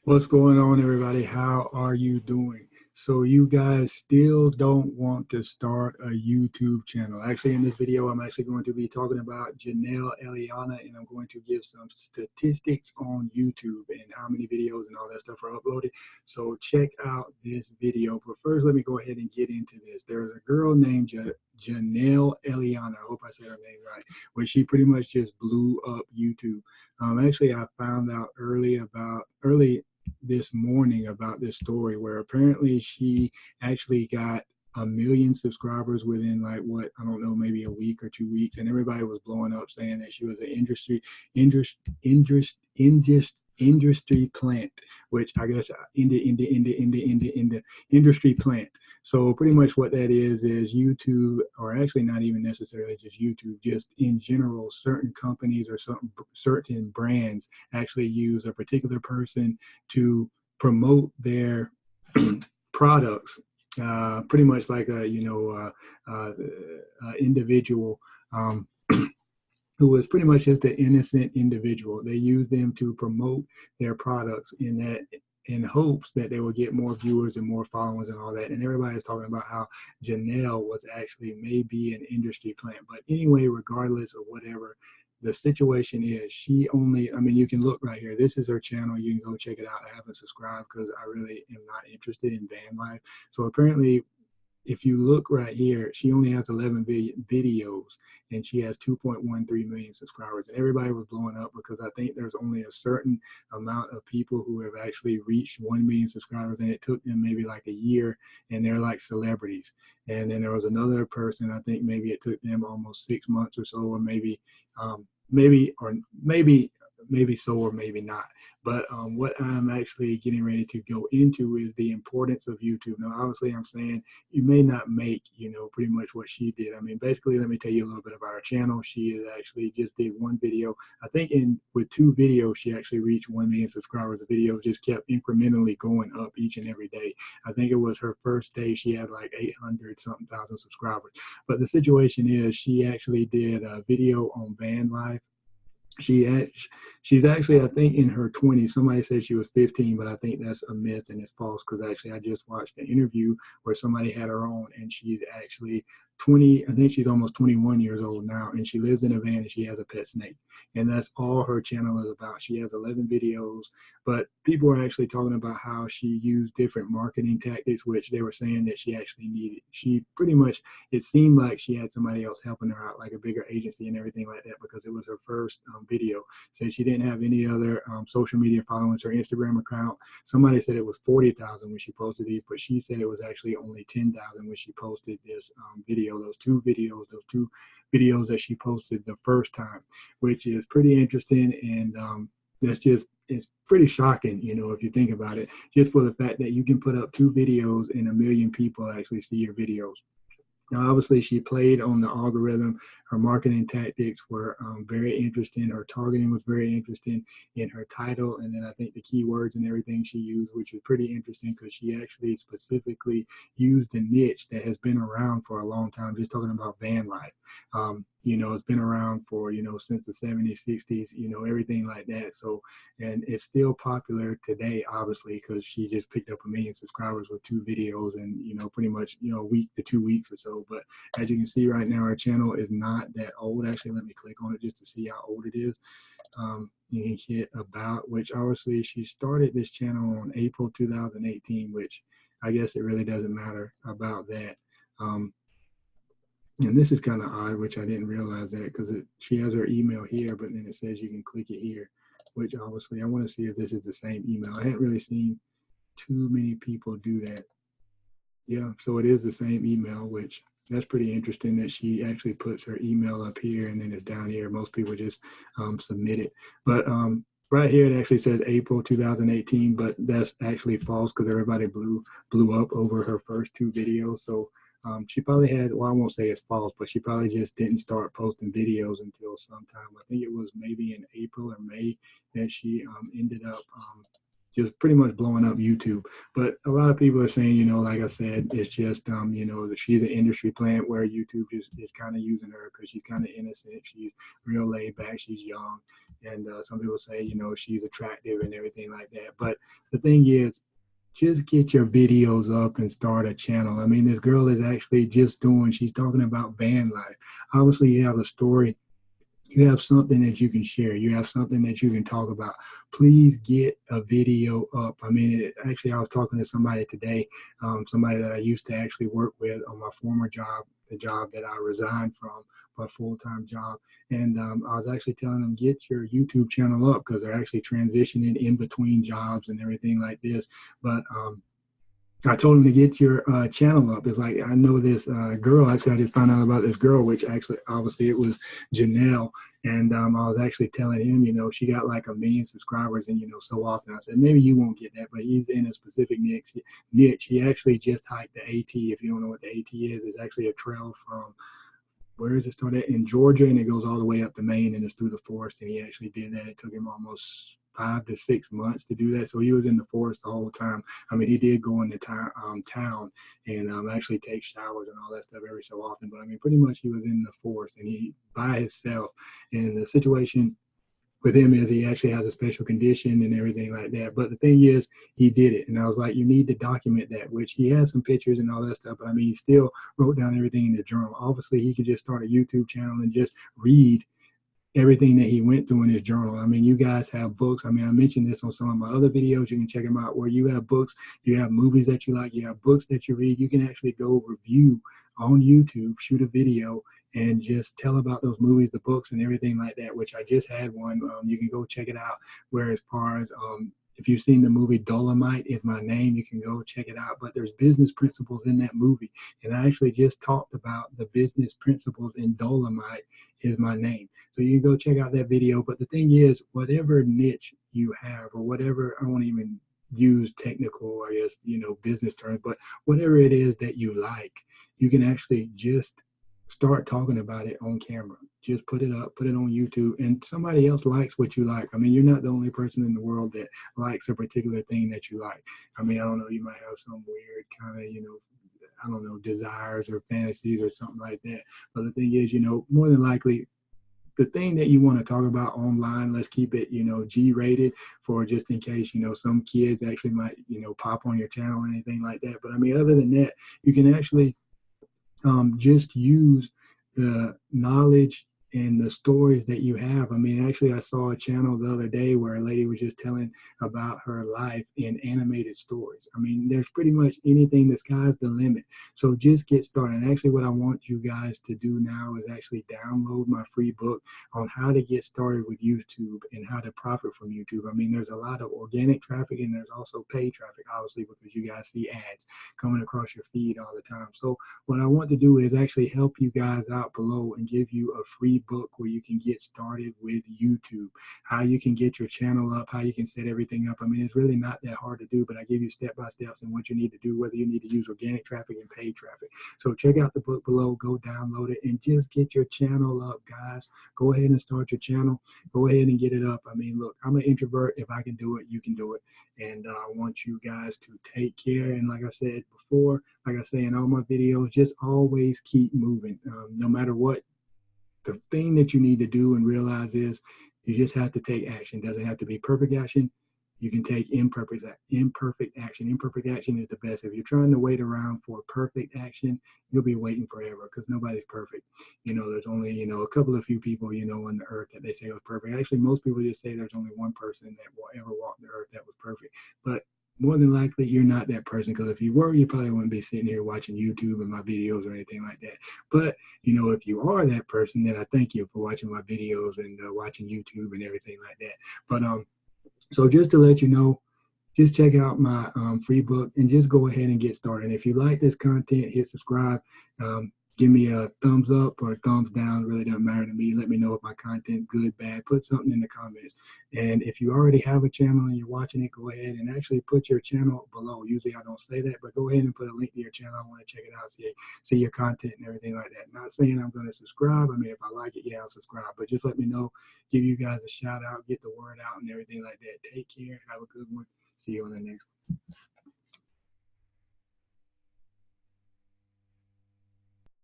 What's going on, everybody? How are you doing? So you guys still don't want to start a YouTube channel. Actually, in this video, I'm actually going to be talking about Janelle Eliana, and I'm going to give some statistics on YouTube and how many videos and all that stuff are uploaded. So check out this video. But first, let me go ahead and get into this. There's a girl named Janelle Eliana. I hope I said her name right, where she pretty much just blew up YouTube. Actually, I found out early this morning about this story where apparently she actually got 1 million subscribers within, like, what, I don't know, maybe a week or 2 weeks, and everybody was blowing up saying that she was an industry plant, which I guess in the industry plant. So pretty much what that is YouTube, or actually not even necessarily just YouTube, just in general, certain companies or certain brands actually use a particular person to promote their products, pretty much like a individual, who is pretty much just an innocent individual. They use them to promote their products in hopes that they will get more viewers and more followers and all that. And everybody is talking about how Janelle was actually maybe an industry plant. But anyway, regardless of whatever the situation is, she only, I mean, you can look right here. This is her channel. You can go check it out. I haven't subscribed because I really am not interested in van life. So apparently, if you look right here, she only has 11 videos and she has 2.13 million subscribers. And everybody was blowing up because I think there's only a certain amount of people who have actually reached 1 million subscribers, and it took them maybe like a year, and they're like celebrities. And then there was another person, I think maybe it took them almost 6 months or so, or maybe, maybe so, or maybe not. But what I'm actually getting ready to go into is the importance of YouTube. Now, obviously, I'm saying you may not make, pretty much what she did. I mean, basically, let me tell you a little bit about her channel. She is actually just did one video. I think with 2 videos, she actually reached 1 million subscribers. The videos just kept incrementally going up each and every day. I think it was her first day, she had like 800 something thousand subscribers. But the situation is, she actually did a video on van life. She's actually, I think, in her 20s. Somebody said she was 15, but I think that's a myth and it's false, because actually I just watched an interview where somebody had her on, and she's actually 20. I think she's almost 21 years old now, and she lives in a van and she has a pet snake. And that's all her channel is about. She has 11 videos, but people are actually talking about how she used different marketing tactics, which they were saying that she actually needed. She pretty much, it seemed like she had somebody else helping her out, like a bigger agency and everything like that, because it was her first video. Said she didn't have any other social media followers. Her Instagram account, somebody said it was 40,000 when she posted these, but she said it was actually only 10,000 when she posted this video. Those two videos that she posted the first time, which is pretty interesting. And that's just, it's pretty shocking, if you think about it, just for the fact that you can put up 2 videos and 1 million people actually see your videos. Now, obviously, she played on the algorithm. Her marketing tactics were very interesting. Her targeting was very interesting in her title. And then I think the keywords and everything she used, which was pretty interesting, because she actually specifically used a niche that has been around for a long time, just talking about van life. It's been around for, since the 70s, 60s, everything like that. So, and it's still popular today, obviously, because she just picked up 1 million subscribers with 2 videos and, pretty much, a week to 2 weeks or so. But as you can see right now, our channel is not that old. Actually, let me click on it just to see how old it is. You can hit about, which obviously she started this channel on April 2018, which I guess it really doesn't matter about that. And this is kind of odd, which I didn't realize that, because she has her email here, but then it says you can click it here, which obviously I want to see if this is the same email. I haven't really seen too many people do that. Yeah, so it is the same email, which that's pretty interesting that she actually puts her email up here and then it's down here. Most people just submit it. But right here, it actually says April 2018, but that's actually false, because everybody blew up over her first 2 videos. So she probably has, well, I won't say it's false, but she probably just didn't start posting videos until sometime. I think it was maybe in April or May that she ended up just pretty much blowing up YouTube. But a lot of people are saying, you know, like I said, it's just, you know, that she's an industry plant where YouTube just is kind of using her because she's kind of innocent. She's real laid back. She's young. And some people say, you know, she's attractive and everything like that. But the thing is, just get your videos up and start a channel. I mean, this girl is actually just she's talking about van life. Obviously, you have a story, you have something that you can share, you have something that you can talk about. Please get a video up. I mean, actually, I was talking to somebody today, somebody that I used to actually work with on my former job, the job that I resigned from, my full-time job. And I was actually telling them, get your YouTube channel up because they're actually transitioning in between jobs and everything like this. But I told him to get your channel up. It's like, I know this girl, actually, I just found out about this girl, which actually, obviously, it was Janelle. And I was actually telling him, you know, she got like 1 million subscribers, and, you know, so often I said, maybe you won't get that, but he's in a specific niche. He actually just hiked the AT. If you don't know what the AT is, it's actually a trail from, where is it started? In Georgia, and it goes all the way up to Maine, and it's through the forest. And he actually did that. It took him almost 5 to 6 months to do that. So he was in the forest the whole time. I mean, he did go into town and actually take showers and all that stuff every so often. But I mean, pretty much he was in the forest and he by himself. And the situation with him is he actually has a special condition and everything like that. But the thing is, he did it. And I was like, you need to document that, which he has some pictures and all that stuff. But I mean, he still wrote down everything in the journal. Obviously, he could just start a YouTube channel and just read everything that he went through in his journal. I mean, you guys have books. I mean, I mentioned this on some of my other videos. You can check them out where you have books, you have movies that you like, you have books that you read. You can actually go review on YouTube, shoot a video, and just tell about those movies, the books, and everything like that, which I just had one. You can go check it out. Where as far as if you've seen the movie Dolomite Is My Name, you can go check it out. But there's business principles in that movie. And I actually just talked about the business principles in Dolomite Is My Name. So you can go check out that video. But the thing is, whatever niche you have, or whatever, I won't even use technical, I guess, you know, business terms, but whatever it is that you like, you can actually just start talking about it on camera. Just put it up, put it on YouTube, and somebody else likes what you like. I mean, you're not the only person in the world that likes a particular thing that you like. I mean, I don't know, you might have some weird kind of, you know, I don't know, desires or fantasies or something like that. But the thing is, you know, more than likely, the thing that you want to talk about online, let's keep it, you know, G-rated, for just in case, you know, some kids actually might, you know, pop on your channel or anything like that. But I mean, other than that, you can actually just use the knowledge and the stories that you have. I mean, actually, I saw a channel the other day where a lady was just telling about her life in animated stories. I mean, there's pretty much anything. The sky's the limit. So just get started. And actually, what I want you guys to do now is actually download my free book on how to get started with YouTube and how to profit from YouTube. I mean, there's a lot of organic traffic and there's also paid traffic, obviously, because you guys see ads coming across your feed all the time. So what I want to do is actually help you guys out below and give you a free book where you can get started with YouTube, how you can get your channel up, how you can set everything up. I mean, it's really not that hard to do, but I give you step-by-steps and what you need to do, whether you need to use organic traffic and paid traffic. So check out the book below, go download it, and just get your channel up, guys. Go ahead and start your channel. Go ahead and get it up. I mean, look, I'm an introvert. If I can do it, you can do it. And I want you guys to take care. And like I said before, like I say in all my videos, just always keep moving. No matter what, the thing that you need to do and realize is you just have to take action. It doesn't have to be perfect action. You can take imperfect action. Imperfect action is the best. If you're trying to wait around for perfect action, you'll be waiting forever because nobody's perfect. You know, there's only, you know, a couple of few people, you know, on the earth that they say was perfect. Actually, most people just say there's only one person that will ever walk the earth that was perfect. But more than likely, you're not that person, because if you were, you probably wouldn't be sitting here watching YouTube and my videos or anything like that. But, you know, if you are that person, then I thank you for watching my videos and watching YouTube and everything like that. But so just to let you know, just check out my free book and just go ahead and get started. And if you like this content, hit subscribe. Give me a thumbs up or a thumbs down. It really doesn't matter to me. Let me know if my content's good, bad. Put something in the comments. And if you already have a channel and you're watching it, go ahead and actually put your channel below. Usually I don't say that, but go ahead and put a link to your channel. I want to check it out, see your content and everything like that. Not saying I'm going to subscribe. I mean, if I like it, yeah, I'll subscribe. But just let me know. Give you guys a shout out. Get the word out and everything like that. Take care. Have a good one. See you on the next one.